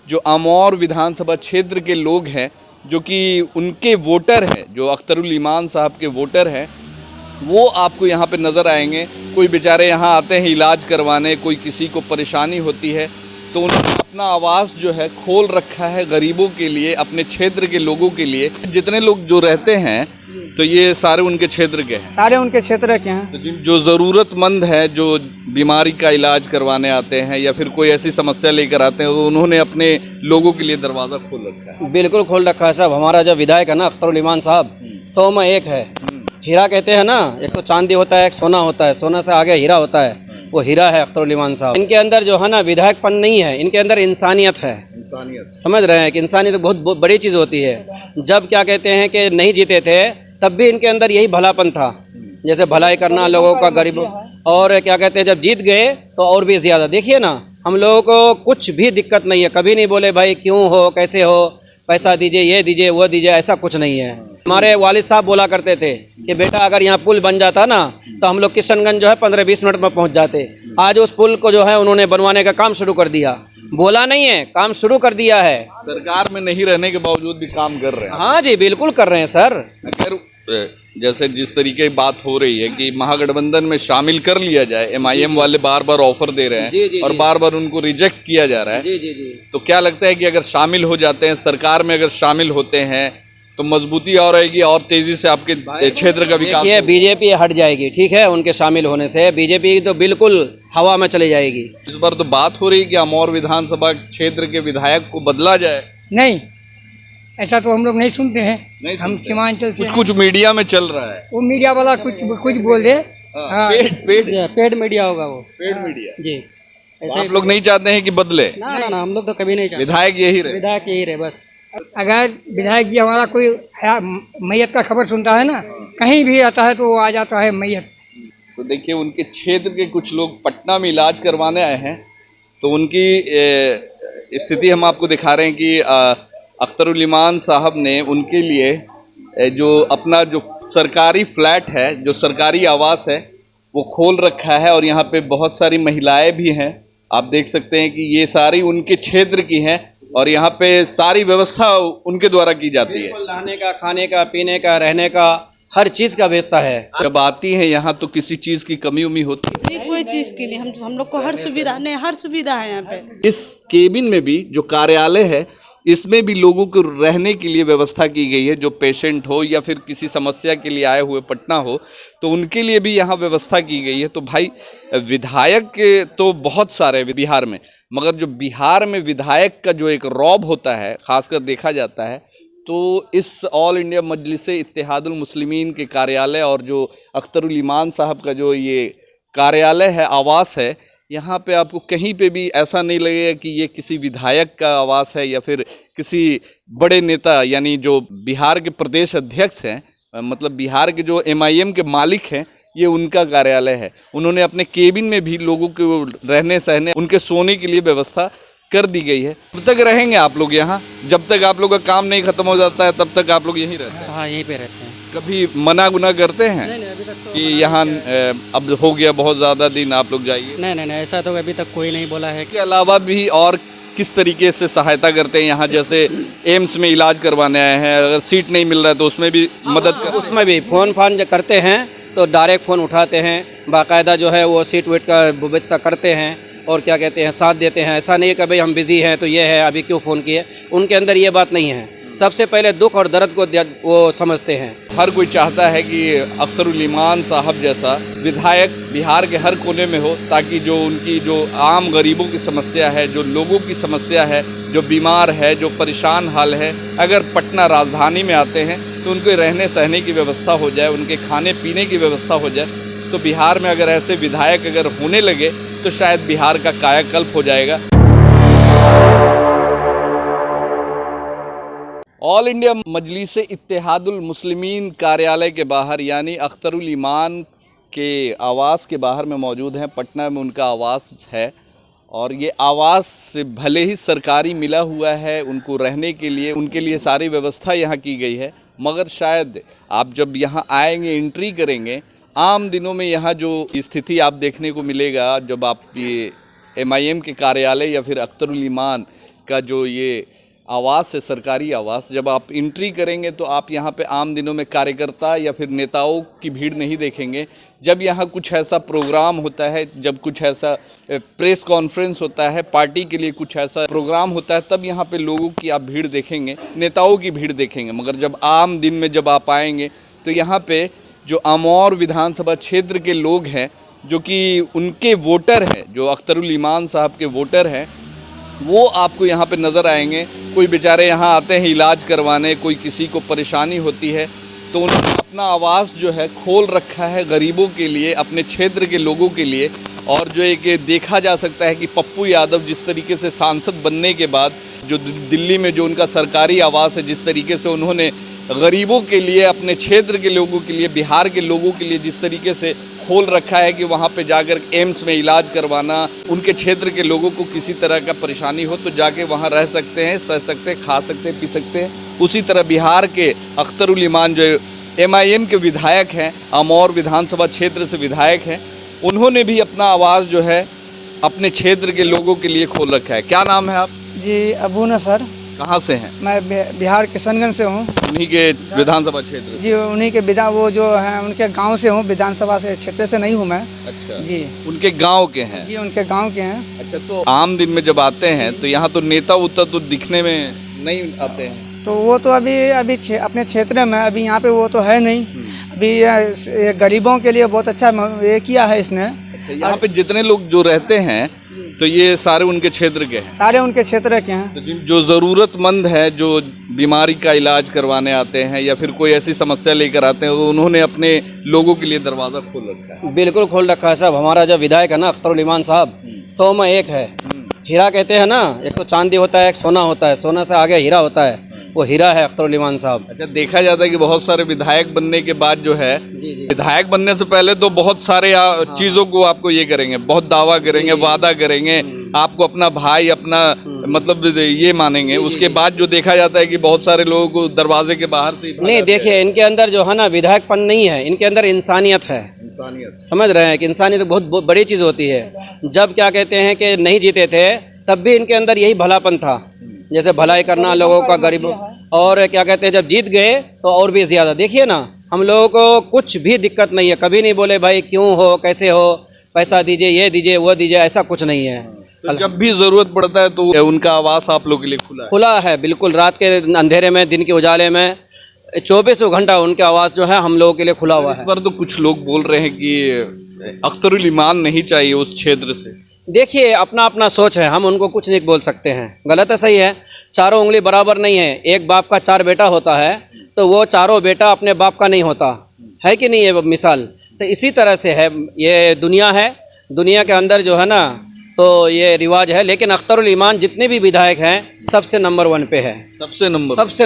जो अमौर विधानसभा क्षेत्र के लोग हैं, जो कि उनके वोटर हैं, जो अख्तरुल ईमान साहब के वोटर हैं, वो आपको यहाँ पे नज़र आएंगे। कोई बेचारे यहाँ आते हैं इलाज करवाने, कोई किसी को परेशानी होती है तो उन्होंने अपना आवाज़ जो है खोल रखा है गरीबों के लिए, अपने क्षेत्र के लोगों के लिए। जितने लोग जो रहते हैं तो ये सारे उनके क्षेत्र के हैं, सारे उनके क्षेत्र के हैं। तो जो ज़रूरतमंद है, जो बीमारी का इलाज करवाने आते हैं या फिर कोई ऐसी समस्या लेकर आते हैं, तो उन्होंने अपने लोगों के लिए दरवाज़ा खोल रखा है। बिल्कुल खोल रखा है साहब। हमारा जो विधायक है ना अख्तरुल ईमान साहब, 100 में एक है। हीरा कहते हैं ना, एक तो चांदी होता है, एक सोना होता है, सोना से आगे हीरा होता है, वो हीरा है अख्तरुल ईमान साहब। इनके अंदर जो है ना विधायकपन नहीं है, इनके अंदर इंसानियत है। समझ रहे हैं कि इंसानियत बहुत बड़ी चीज़ होती है। जब क्या कहते हैं कि नहीं जीते थे तब भी इनके अंदर यही भलापन था, जैसे भलाई करना लोगों का, गरीबों। और क्या कहते हैं जब जीत गए तो और भी ज़्यादा। देखिए ना, हम लोगों को कुछ भी दिक्कत नहीं है, कभी नहीं बोले भाई क्यों हो, कैसे हो, पैसा दीजिए, ये दीजिए, वो दीजिए, ऐसा कुछ नहीं है। हमारे वालिद साहब बोला करते थे कि बेटा अगर यहाँ पुल बन जाता ना तो हम लोग किशनगंज जो है 15-20 मिनट में पहुँच जाते। आज उस पुल को जो है उन्होंने बनवाने का काम शुरू कर दिया। बोला नहीं है, काम शुरू कर दिया है। सरकार में नहीं रहने के बावजूद भी काम कर रहे हैं। हाँ जी, बिल्कुल कर रहे हैं सर। खैर, जैसे जिस तरीके की बात हो रही है कि महागठबंधन में शामिल कर लिया जाए, MIM वाले बार बार ऑफर दे रहे हैं जी, और बार बार उनको रिजेक्ट किया जा रहा है। जी जी जी। तो क्या लगता है कि अगर शामिल हो जाते हैं, सरकार में अगर शामिल होते हैं तो मजबूती और आएगी और तेजी से आपके क्षेत्र का विकास? ये बीजेपी हट जाएगी, ठीक है, उनके शामिल होने से बीजेपी तो बिल्कुल हवा में चली जाएगी। इस बार तो बात हो रही है कि अमौर विधानसभा क्षेत्र के विधायक को बदला जाए। नहीं, ऐसा तो हम लोग नहीं सुनते हैं। नहीं हम सुनते। सीमांचल से कुछ मीडिया में चल रहा है। वो मीडिया वाला कुछ बोल दे। हाँ। पेड मीडिया होगा वो। पेड मीडिया जी, ऐसे आप लोग नहीं चाहते हैं कि बदले? ना हम लोग तो कभी नहीं चाहते। विधायक यही रहे। विधायक यही रहे बस। अगर विधायक जी हमारा कोई मैयत का खबर सुनता है ना, कहीं भी आता है तो वो आ जाता है मैयत। तो देखिए, उनके क्षेत्र के कुछ लोग पटना में इलाज करवाने आए हैं, तो उनकी स्थिति हम आपको दिखा रहे हैं कि अख्तरुल ईमान साहब ने उनके लिए जो अपना जो सरकारी फ्लैट है, जो सरकारी आवास है, वो खोल रखा है। और यहाँ पे बहुत सारी महिलाएं भी हैं, आप देख सकते हैं कि ये सारी उनके क्षेत्र की हैं और यहाँ पे सारी व्यवस्था उनके द्वारा की जाती है। नहाने का, खाने का, पीने का, रहने का, हर चीज़ का व्यवस्था है। जब आती है यहाँ तो किसी चीज़ की कमी उमी होती है? नहीं, कोई चीज़ की नहीं। हम लोग को हर सुविधा, नहीं हर सुविधा है यहाँ पे। इस केबिन में भी जो कार्यालय है, इसमें भी लोगों को रहने के लिए व्यवस्था की गई है। जो पेशेंट हो या फिर किसी समस्या के लिए आए हुए पटना हो, तो उनके लिए भी यहाँ व्यवस्था की गई है। तो भाई, विधायक तो बहुत सारे बिहार में, मगर जो बिहार में विधायक का जो एक रौब होता है, खासकर देखा जाता है, तो इस ऑल इंडिया मजलिसे इत्तेहादुल मुस्लिमीन के कार्यालय और जो अख्तरुल ईमान साहब का जो ये कार्यालय है, आवास है, यहाँ पे आपको कहीं पे भी ऐसा नहीं लगेगा कि ये किसी विधायक का आवास है या फिर किसी बड़े नेता, यानी जो बिहार के प्रदेश अध्यक्ष हैं, मतलब बिहार के जो MIM के मालिक हैं, ये उनका कार्यालय है। उन्होंने अपने केबिन में भी लोगों को रहने सहने, उनके सोने के लिए व्यवस्था कर दी गई है। तब तक रहेंगे आप लोग यहाँ, जब तक आप लोग का काम नहीं खत्म हो जाता है तब तक आप लोग यहीं रहते हैं? हाँ, यहीं पे रहते हैं। कभी मना गुना करते हैं कि यहाँ अब हो गया बहुत ज़्यादा दिन, आप लोग जाइए? नहीं, ऐसा तो अभी तक कोई नहीं बोला है। इसके अलावा भी और किस तरीके से सहायता करते हैं यहाँ? जैसे एम्स में इलाज करवाने आए हैं, अगर सीट नहीं मिल रहा है तो उसमें भी मदद उसमें भी फ़ोन करते हैं तो डायरेक्ट फ़ोन उठाते हैं, बाकायदा जो है वो सीट वेट का व्यवस्था करते हैं और क्या कहते हैं साथ देते हैं। ऐसा नहीं है कि भाई हम बिज़ी हैं तो ये है, अभी क्यों फ़ोन किए। उनके अंदर ये बात नहीं है, सबसे पहले दुख और दर्द को वो समझते हैं। हर कोई चाहता है कि अख्तरुल ईमान साहब जैसा विधायक बिहार के हर कोने में हो, ताकि जो उनकी जो आम गरीबों की समस्या है, जो लोगों की समस्या है, जो बीमार है, जो परेशान हाल है, अगर पटना राजधानी में आते हैं तो उनके रहने सहने की व्यवस्था हो जाए, उनके खाने पीने की व्यवस्था हो जाए। तो बिहार में अगर ऐसे विधायक अगर होने लगे तो शायद बिहार का कायाकल्प हो जाएगा। ऑल इंडिया मजलिसे इत्तेहादुल मुस्लिमीन कार्यालय के बाहर, यानी अख्तरुल ईमान के आवास के बाहर में मौजूद हैं। पटना में उनका आवास है और ये आवास भले ही सरकारी मिला हुआ है उनको रहने के लिए, उनके लिए सारी व्यवस्था यहाँ की गई है, मगर शायद आप जब यहाँ आएंगे, एंट्री करेंगे, आम दिनों में यहाँ जो स्थिति आप देखने को मिलेगा, जब आप ये MIM के कार्यालय या फिर अख्तरुल ईमान का जो ये आवास है, सरकारी आवास, जब आप एंट्री करेंगे तो आप यहाँ पे आम दिनों में कार्यकर्ता या फिर नेताओं की भीड़ नहीं देखेंगे। जब यहाँ कुछ ऐसा प्रोग्राम होता है, जब कुछ ऐसा प्रेस कॉन्फ्रेंस होता है, पार्टी के लिए कुछ ऐसा प्रोग्राम होता है, तब यहाँ पे लोगों की आप भीड़ देखेंगे, नेताओं की भीड़ देखेंगे। मगर जब आम दिन में जब आप आएंगे तो यहाँ पे जो अमौर विधानसभा क्षेत्र के लोग हैं, जो कि उनके वोटर हैं, जो अख्तरुल ईमान साहब के वोटर हैं, वो आपको यहाँ पे नज़र आएंगे। कोई बेचारे यहाँ आते हैं इलाज करवाने, कोई किसी को परेशानी होती है, तो उन्होंने अपना आवास जो है खोल रखा है गरीबों के लिए, अपने क्षेत्र के लोगों के लिए। और जो एक देखा जा सकता है कि पप्पू यादव जिस तरीके से सांसद बनने के बाद जो दिल्ली में जो उनका सरकारी आवास है, जिस तरीके से उन्होंने गरीबों के लिए, अपने क्षेत्र के लोगों के लिए, बिहार के लोगों के लिए जिस तरीके से खोल रखा है कि वहाँ पे जाकर एम्स में इलाज करवाना, उनके क्षेत्र के लोगों को किसी तरह का परेशानी हो तो जाके वहाँ रह सकते हैं, सह सकते हैं, खा सकते हैं, पी सकते हैं। उसी तरह बिहार के अख्तरुल ईमान जो MIM के विधायक हैं, अमौर विधानसभा क्षेत्र से विधायक हैं, उन्होंने भी अपना आवाज़ जो है अपने क्षेत्र के लोगों के लिए खोल रखा है। क्या नाम है आप? जी अबू न सर, कहाँ से हैं? मैं बिहार किशनगंज से हूँ। उन्हीं के विधानसभा क्षेत्र? जी उन्हीं के वो जो हैं उनके गांव से हूँ, विधानसभा से क्षेत्र से नहीं हूँ मैं। अच्छा जी, उनके गांव के हैं? जी उनके गांव के हैं। अच्छा, तो आम दिन में जब आते हैं तो यहाँ तो नेता उता तो दिखने में नहीं आते हैं? तो वो तो अभी अपने क्षेत्र में अभी यहाँ पे वो तो है नहीं। अभी ये गरीबों के लिए बहुत अच्छा ये किया है इसने। अच्छा, यहाँ पे जितने लोग जो रहते हैं तो ये सारे उनके क्षेत्र के हैं? सारे उनके क्षेत्र के हैं। तो जो ज़रूरतमंद है, जो बीमारी का इलाज करवाने आते हैं या फिर कोई ऐसी समस्या लेकर आते हैं, तो उन्होंने अपने लोगों के लिए दरवाज़ा खोल रखा है। बिल्कुल खोल रखा है साहब। हमारा जो विधायक है ना अख्तरुल ईमान साहब, 100 में एक है। हीरा कहते हैं ना, एक तो चांदी होता है, एक सोना होता है, सोना से आगे हीरा होता है, वो हीरा है अख्तरुल ईमान साहब। अच्छा, देखा जाता है कि बहुत सारे विधायक बनने के बाद जो है, विधायक बनने से पहले तो बहुत सारे चीज़ों को आपको ये करेंगे, बहुत दावा करेंगे, वादा करेंगे, आपको अपना भाई, अपना मतलब ये मानेंगे। उसके बाद जो देखा जाता है कि बहुत सारे लोगों को दरवाजे के बाहर से नहीं, देखिए इनके अंदर जो है ना विधायकपन नहीं है, इनके अंदर इंसानियत है। समझ रहे हैं कि इंसानियत बहुत बड़ी चीज़ होती है। जब क्या कहते हैं कि नहीं जीते थे तब भी इनके अंदर यही भलापन था, जैसे भलाई करना लोगों का, गरीबों। और क्या कहते हैं जब जीत गए तो और भी ज़्यादा। देखिए ना, हम लोगों को कुछ भी दिक्कत नहीं है, कभी नहीं बोले भाई क्यों हो, कैसे हो, पैसा दीजिए, ये दीजिए, वो दीजिए, ऐसा कुछ नहीं है। तो जब भी ज़रूरत पड़ता है तो उनका आवास आप लोगों के लिए खुला है। बिल्कुल, रात के अंधेरे में, दिन के उजाले में 24 घंटा उनके आवास जो है हम लोगों के लिए खुला हुआ है। इस पर तो कुछ लोग बोल रहे हैं कि अख्तरुल ईमान नहीं चाहिए उस क्षेत्र से। देखिए अपना अपना सोच है, हम उनको कुछ नहीं बोल सकते हैं। गलत है, सही है, चारों उंगली बराबर नहीं है। एक बाप का 4 बेटा होता है तो वो चारों बेटा अपने बाप का नहीं होता है कि नहीं, ये मिसाल। तो इसी तरह से है, ये दुनिया है, दुनिया के अंदर जो है ना तो ये रिवाज है। लेकिन अख्तरुल ईमान जितने भी विधायक हैं सबसे नंबर 1 पे है, सबसे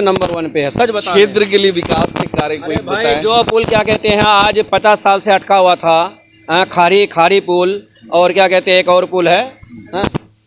नंबर 1 पे है। सच बता, क्षेत्र के लिए विकास के कार्य कोई बताएं? जो पुल क्या कहते हैं आज 50 साल से अटका हुआ था, खारी पुल, और क्या कहते हैं एक और पुल है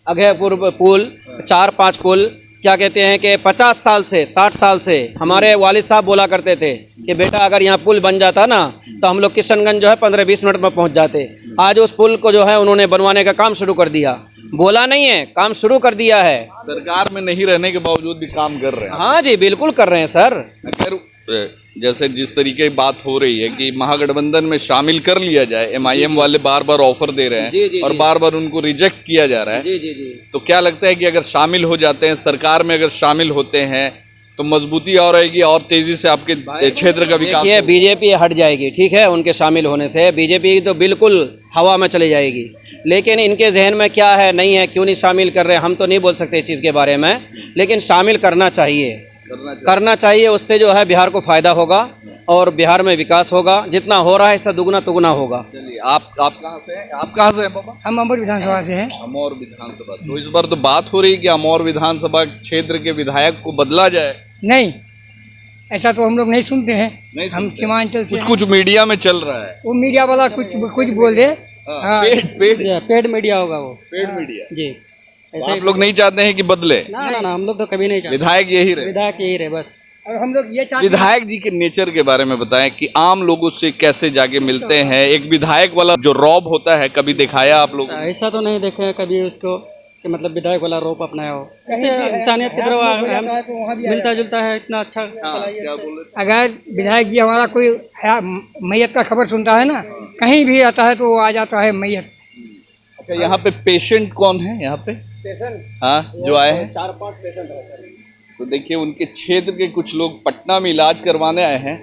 अघयपुर पुल, 4-5 पुल, क्या कहते हैं कि 50 साल से 60 साल से हमारे वालिद साहब बोला करते थे कि बेटा अगर यहाँ पुल बन जाता ना तो हम लोग किशनगंज जो है 15-20 मिनट में पहुँच जाते। आज उस पुल को जो है उन्होंने बनवाने का काम शुरू कर दिया। बोला नहीं है, काम शुरू कर दिया है। सरकार में नहीं रहने के बावजूद भी काम कर रहे हैं। हाँ जी, बिल्कुल कर रहे हैं सर। खैर, जैसे जिस तरीके की बात हो रही है कि महागठबंधन में शामिल कर लिया जाए, MIM वाले बार बार ऑफर दे रहे हैं और बार बार उनको रिजेक्ट किया जा रहा है। तो क्या लगता है कि अगर शामिल हो जाते हैं, सरकार में अगर शामिल होते हैं तो मजबूती और आएगी और तेजी से आपके क्षेत्र का विकास? ये बीजेपी हट जाएगी, ठीक है, उनके शामिल होने से बीजेपी तो बिल्कुल हवा में चली जाएगी। लेकिन इनके जहन में क्या है, नहीं है, क्यों नहीं शामिल कर रहे हैं, हम तो नहीं बोल सकते इस चीज़ के बारे में। लेकिन शामिल करना चाहिए, उससे जो है बिहार को फ़ायदा होगा और बिहार में विकास होगा। जितना हो रहा है इससे दुगना तुगना होगा। चलिए, आप कहाँ से हैं? आप कहाँ से हैं बाबा? हम अमौर विधानसभा से हैं। अमौर विधानसभा। तो इस बार तो बात हो रही है कि अमौर विधानसभा क्षेत्र के विधायक को बदला जाए। नहीं, ऐसा तो हम लोग नहीं सुनते हैं। हम सीमांचल से कुछ मीडिया में चल रहा है, वो मीडिया वाला कुछ बोल दे। पेड मीडिया होगा वो, पेड मीडिया जी। ऐसे आप लोग नहीं चाहते हैं कि बदले? ना, हम लोग तो कभी नहीं चाहते। विधायक यही रहे बस। और हम लोग ये चाहते विधायक जी के नेचर के बारे में बताएं कि आम लोगों से कैसे जाके मिलते हैं। एक विधायक वाला जो रौब होता है, कभी दिखाया आप लोग? ऐसा तो नहीं देखे कभी उसको, कि मतलब विधायक वाला रोप अपनाया हो। ऐसे इंसानियत की तरफ मिलता जुलता है, इतना अच्छा। अगर विधायक जी हमारा कोई मैयत का खबर सुनता है ना, कहीं भी आता है तो वो आ जाता है मैयत। अच्छा, यहाँ पे पेशेंट कौन है यहाँ पे? हाँ, जो आए हैं 4-5 पेशेंट रहते हैं। तो देखिए, उनके क्षेत्र के कुछ लोग पटना में इलाज करवाने आए हैं,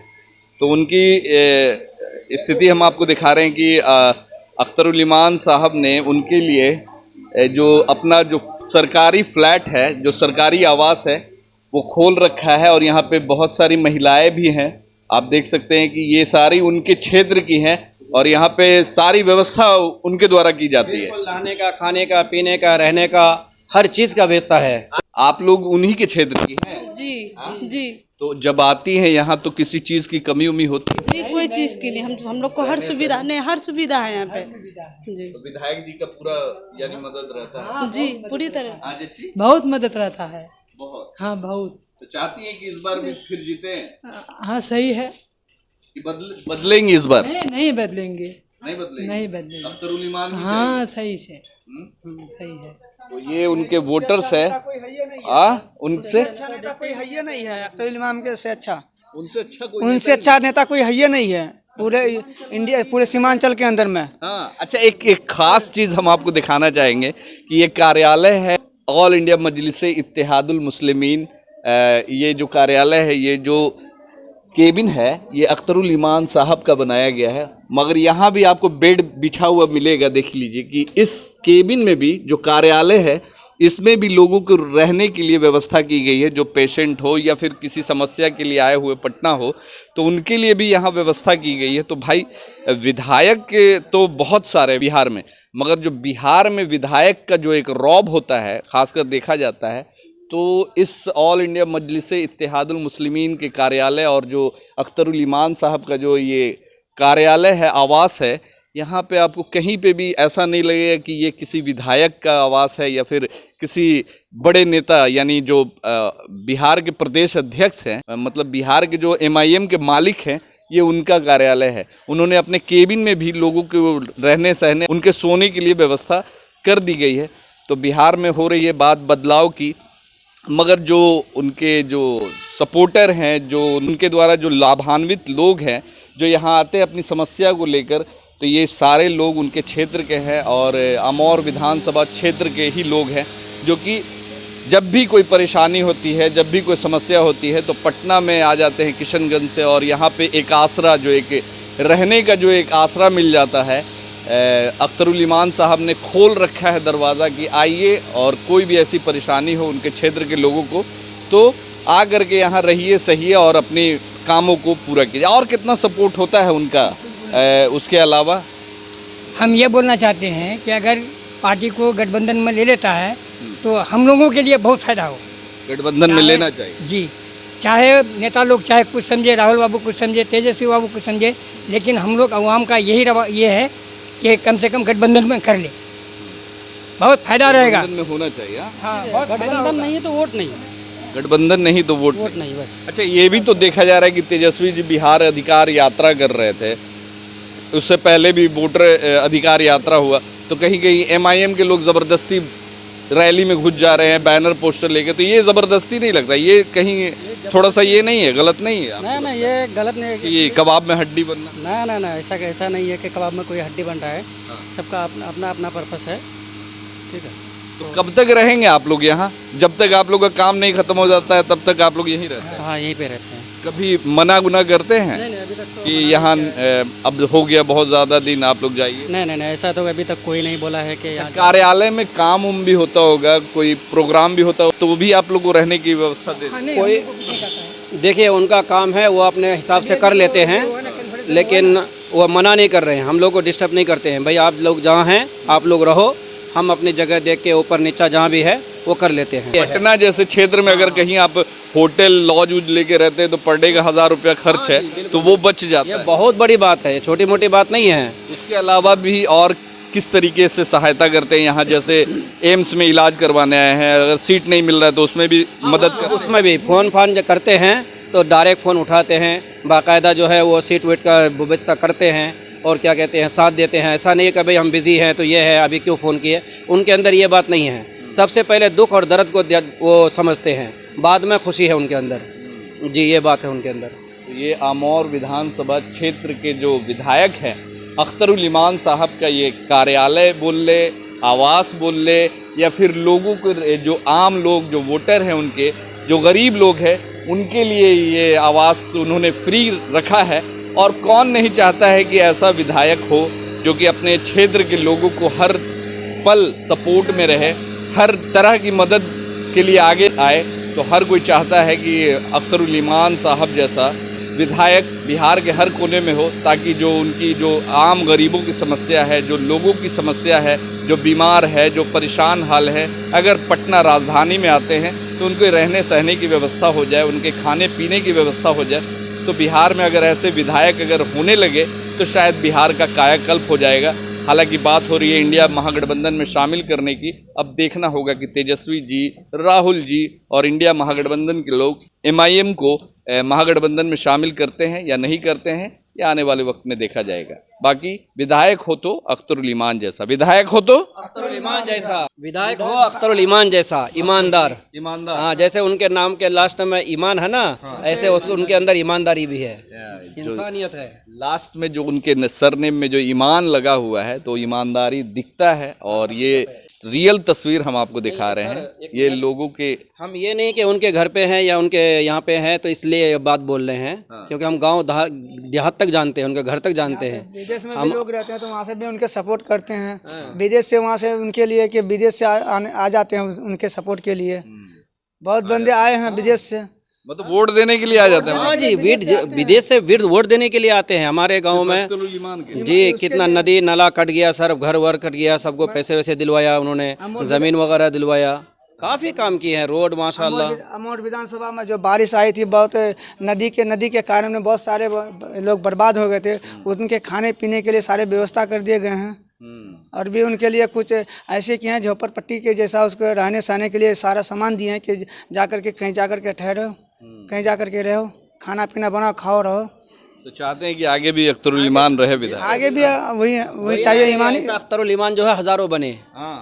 तो उनकी स्थिति हम आपको दिखा रहे हैं कि अख्तरुल ईमान साहब ने उनके लिए जो अपना जो सरकारी फ्लैट है, जो सरकारी आवास है, वो खोल रखा है। और यहाँ पे बहुत सारी महिलाएं भी हैं, आप देख सकते हैं कि ये सारी उनके क्षेत्र की हैं और यहाँ पे सारी व्यवस्था उनके द्वारा की जाती है। नहाने का, खाने का, पीने का, रहने का, हर चीज़ का व्यवस्था है। आप लोग उन्हीं के क्षेत्र की हैं? जी जी। तो जब आती हैं यहाँ तो किसी चीज़ की कमी उमी होती है? नहीं, कोई चीज़ की नहीं। हम लोग को हर सुविधा, नहीं हर सुविधा है यहाँ पे जी। तो विधायक जी का पूरा यानी मदद रहता है? जी, पूरी तरह से। हाँ जी, बहुत मदद रहता है। बहुत। हाँ बहुत। तो चाहती हैं कि इस बार भी फिर जीते हैं? हाँ सही है। कि बदलेंगे इस बार? नहीं बदलेंगे। नहीं बदलेंगे? नहीं बदलेंगे। अख्तरुल ईमान ही हाँ सही से। चाहिए। सही है। तो ये उनके वोटर्स है, उनसे नेता कोई है ही नहीं है अख्तरुल इमाम के से अच्छा। उनसे अच्छा नेता कोई है ही नहीं है पूरे इंडिया, पूरे सीमांचल के अंदर में। हाँ। अच्छा, एक खास चीज़ हम आपको दिखाना चाहेंगे कि ये कार्यालय है ऑल इंडिया मजलिस इत्तेहादुल मुस्लिमीन। ये जो कार्यालय है, ये जो केबिन है, ये अख्तरुल ईमान साहब का बनाया गया है। मगर यहाँ भी आपको बेड बिछा हुआ मिलेगा। देख लीजिए कि इस केबिन में भी जो कार्यालय है, इसमें भी लोगों को रहने के लिए व्यवस्था की गई है। जो पेशेंट हो या फिर किसी समस्या के लिए आए हुए पटना हो, तो उनके लिए भी यहाँ व्यवस्था की गई है। तो भाई, विधायक तो बहुत सारे बिहार में, मगर जो बिहार में विधायक का जो एक रौब होता है, खासकर देखा जाता है, तो इस ऑल इंडिया मजलिस इत्तेहादुल मुस्लिमीन के कार्यालय और जो अख्तरुल ईमान साहब का जो ये कार्यालय है, आवास है, यहाँ पे आपको कहीं पे भी ऐसा नहीं लगेगा कि ये किसी विधायक का आवास है या फिर किसी बड़े नेता, यानी जो बिहार के प्रदेश अध्यक्ष हैं, मतलब बिहार के जो MIM के मालिक हैं, ये उनका कार्यालय है। उन्होंने अपने केबिन में भी लोगों को रहने सहने, उनके सोने के लिए व्यवस्था कर दी गई है। तो बिहार में हो रही है बात बदलाव की, मगर जो उनके जो सपोर्टर हैं, जो उनके द्वारा जो लाभान्वित लोग हैं, जो यहाँ आते हैं अपनी समस्या को लेकर, तो ये सारे लोग उनके क्षेत्र के हैं और अमौर विधानसभा क्षेत्र के ही लोग हैं, जो कि जब भी कोई परेशानी होती है, जब भी कोई समस्या होती है, तो पटना में आ जाते हैं किशनगंज से, और यहाँ पे एक आसरा, जो एक रहने का जो एक आसरा मिल जाता है। अख्तरुल ईमान साहब ने खोल रखा है दरवाज़ा कि आइए, और कोई भी ऐसी परेशानी हो उनके क्षेत्र के लोगों को, तो आ करके यहाँ रहिए, सहिए और अपने कामों को पूरा कीजिए। और कितना सपोर्ट होता है उनका। उसके अलावा हम ये बोलना चाहते हैं कि अगर पार्टी को गठबंधन में ले लेता है तो हम लोगों के लिए बहुत फायदा हो। गठबंधन में लेना चाहिए जी। चाहे नेता लोग चाहे कुछ समझे, राहुल बाबू कुछ समझे, तेजस्वी बाबू कुछ समझे, लेकिन हम लोग अवाम का यही ये है कि कम से कम गठबंधन में कर ले, बहुत फायदा रहेगा। गठबंधन में होना चाहिए। हाँ, गठबंधन नहीं है तो वोट नहीं, गठबंधन नहीं तो वोट नहीं बस। अच्छा, ये भी तो देखा जा रहा है कि तेजस्वी जी बिहार अधिकार यात्रा कर रहे थे, उससे पहले भी वोटर अधिकार यात्रा हुआ, तो कहीं कहीं MIM के लोग ज़बरदस्ती रैली में घुस जा रहे हैं, बैनर पोस्टर लेके। तो ये ज़बरदस्ती नहीं लगता? ये कहीं थोड़ा सा ये नहीं है, गलत नहीं है? नहीं नहीं, ये गलत नहीं है कि ये कबाब में हड्डी बनना। ना, ऐसा नहीं है कि कबाब में कोई हड्डी बन रहा है। सबका अपना अपना पर्पस है, ठीक है। तो कब तक रहेंगे आप लोग यहाँ? जब तक आप लोग का काम नहीं खत्म हो जाता है तब तक आप लोग यहीं रहते हैं? हाँ, यहीं पे रहते हैं। कभी मना गुना करते हैं कि यहाँ अब हो गया बहुत ज़्यादा दिन, आप लोग जाइए? नहीं, ऐसा तो अभी तक कोई नहीं बोला है कि यहाँ। कार्यालय में काम उम भी होता होगा, कोई प्रोग्राम भी होता होगा, तो वो भी आप लोग को रहने की व्यवस्था दे? कोई देखिए, उनका काम है, वो अपने हिसाब से कर लेते हैं, लेकिन वो मना नहीं कर रहे हैं, हम लोग को डिस्टर्ब नहीं करते हैं। भाई आप लोग जहाँ हैं आप लोग रहो, हम अपनी जगह देख के ऊपर नीचा जहाँ भी है वो कर लेते हैं। पटना जैसे क्षेत्र में अगर कहीं आप होटल लॉज वूज लेके रहते हैं तो पर डे का 1000 रुपया खर्च है, तो वो बच जाता है। बहुत बड़ी बात है, छोटी मोटी बात नहीं है। इसके अलावा भी और किस तरीके से सहायता करते हैं यहाँ? जैसे एम्स में इलाज करवाने आए हैं, अगर सीट नहीं मिल रहा है तो उसमें भी मदद करते हैं? उसमें भी फ़ोन करते हैं तो डायरेक्ट फ़ोन उठाते हैं, बाकायदा जो है वो सीट वेट का व्यवस्था करते हैं और क्या कहते हैं साथ देते हैं। ऐसा नहीं है कि भाई हम बिज़ी हैं तो ये है अभी क्यों फ़ोन किए, उनके अंदर ये बात नहीं है। सबसे पहले दुख और दर्द को वो समझते हैं, बाद में खुशी है उनके अंदर। जी ये बात है उनके अंदर। तो ये आमौर विधानसभा क्षेत्र के जो विधायक हैं अख्तरुल ईमान साहब का ये कार्यालय बोल ले, आवास बोल ले, या फिर लोगों को जो आम लोग जो वोटर हैं उनके जो गरीब लोग हैं उनके लिए ये आवास उन्होंने फ्री रखा है। और कौन नहीं चाहता है कि ऐसा विधायक हो जो कि अपने क्षेत्र के लोगों को हर पल सपोर्ट में रहे, हर तरह की मदद के लिए आगे आए। तो हर कोई चाहता है कि अख्तरुल ईमान साहब जैसा विधायक बिहार के हर कोने में हो, ताकि जो उनकी जो आम गरीबों की समस्या है, जो लोगों की समस्या है, जो बीमार है, जो परेशान हाल है, अगर पटना राजधानी में आते हैं तो उनके रहने सहने की व्यवस्था हो जाए, उनके खाने पीने की व्यवस्था हो जाए। तो बिहार में अगर ऐसे विधायक अगर होने लगे तो शायद बिहार का कायाकल्प हो जाएगा। हालांकि बात हो रही है इंडिया महागठबंधन में शामिल करने की। अब देखना होगा कि तेजस्वी जी, राहुल जी और इंडिया महागठबंधन के लोग MIM को महागठबंधन में शामिल करते हैं या नहीं करते हैं, या आने वाले वक्त में देखा जाएगा। बाकी विधायक हो तो अख्तरुल ईमान जैसा, विधायक हो तो अख्तरुल ईमान जैसा विधायक हो, अख्तरुल ईमान जैसा ईमानदार। हाँ, जैसे उनके नाम के लास्ट में ईमान है ना, ऐसे उसको उनके अंदर ईमानदारी भी है, इंसानियत है। लास्ट में जो उनके सरनेम में जो ईमान लगा हुआ है तो ईमानदारी दिखता है। और ये रियल तस्वीर हम आपको दिखा रहे हैं। ये लोगों के, हम ये नहीं कि उनके घर पे हैं या उनके यहाँ पे हैं तो इसलिए ये बात बोल रहे हैं, क्योंकि हम गांव देहात तक जानते हैं, उनके घर तक जानते हैं। विदेश में भी लोग रहते हैं तो वहाँ से भी उनके सपोर्ट करते हैं। विदेश से वहाँ से उनके लिए कि विदेश से आ जाते हैं उनके सपोर्ट के लिए। बहुत बंदे आए हैं विदेश से, मतलब वोट देने के लिए आ जाते हैं। हाँ जी, विदेश से वोट देने के लिए आते हैं हमारे गांव में। जी, कितना नदी नाला कट गया सर, घर वर कट गया, सबको पैसे वैसे दिलवाया उन्होंने, जमीन वगैरह दिलवाया, काफ़ी काम किए हैं, रोड माशाल्लाह। अमौर विधानसभा में जो बारिश आई थी, बहुत नदी के कारण में बहुत सारे लोग बर्बाद हो गए थे। उनके खाने पीने के लिए सारे व्यवस्था कर दिए गए हैं। और भी उनके लिए कुछ ऐसे किए हैं झोपड़पट्टी के जैसा, उसको रहने सहने के लिए सारा सामान दिए हैं कि जाकर के कहीं जाकर के ठहरो, कहीं जाकर के रहो, खाना पीना बनाओ, खाओ रहो। तो चाहते हैं कि आगे भी अख्तरुल ईमान रहे विधायक, आगे भी वही चाहिए ईमान। अख्तरुल ईमान जो है हज़ारों बने,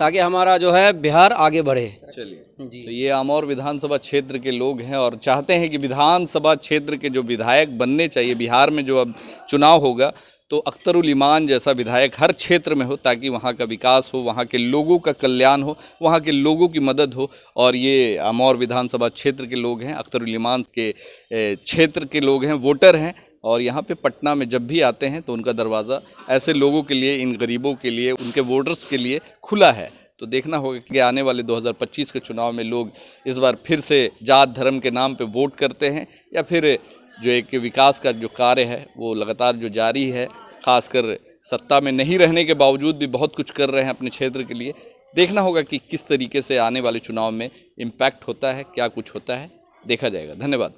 ताकि हमारा जो है बिहार आगे बढ़े। चलिए जी। तो ये आमौर विधानसभा क्षेत्र के लोग हैं और चाहते हैं कि विधानसभा क्षेत्र के जो विधायक बनने चाहिए बिहार में, जो अब चुनाव होगा तो अख्तरुल ईमान जैसा विधायक हर क्षेत्र में हो, ताकि वहाँ का विकास हो, वहाँ के लोगों का कल्याण हो, वहाँ के लोगों की मदद हो। और ये आमौर विधानसभा क्षेत्र के लोग हैं, अख्तरुल ईमान के क्षेत्र के लोग हैं, वोटर हैं। और यहाँ पे पटना में जब भी आते हैं तो उनका दरवाज़ा ऐसे लोगों के लिए, इन गरीबों के लिए, उनके वोटर्स के लिए खुला है। तो देखना होगा कि आने वाले 2025 के चुनाव में लोग इस बार फिर से जात धर्म के नाम पे वोट करते हैं, या फिर जो एक विकास का जो कार्य है वो लगातार जो जारी है, खासकर सत्ता में नहीं रहने के बावजूद भी बहुत कुछ कर रहे हैं अपने क्षेत्र के लिए। देखना होगा कि किस तरीके से आने वाले चुनाव में इम्पैक्ट होता है, क्या कुछ होता है, देखा जाएगा। धन्यवाद।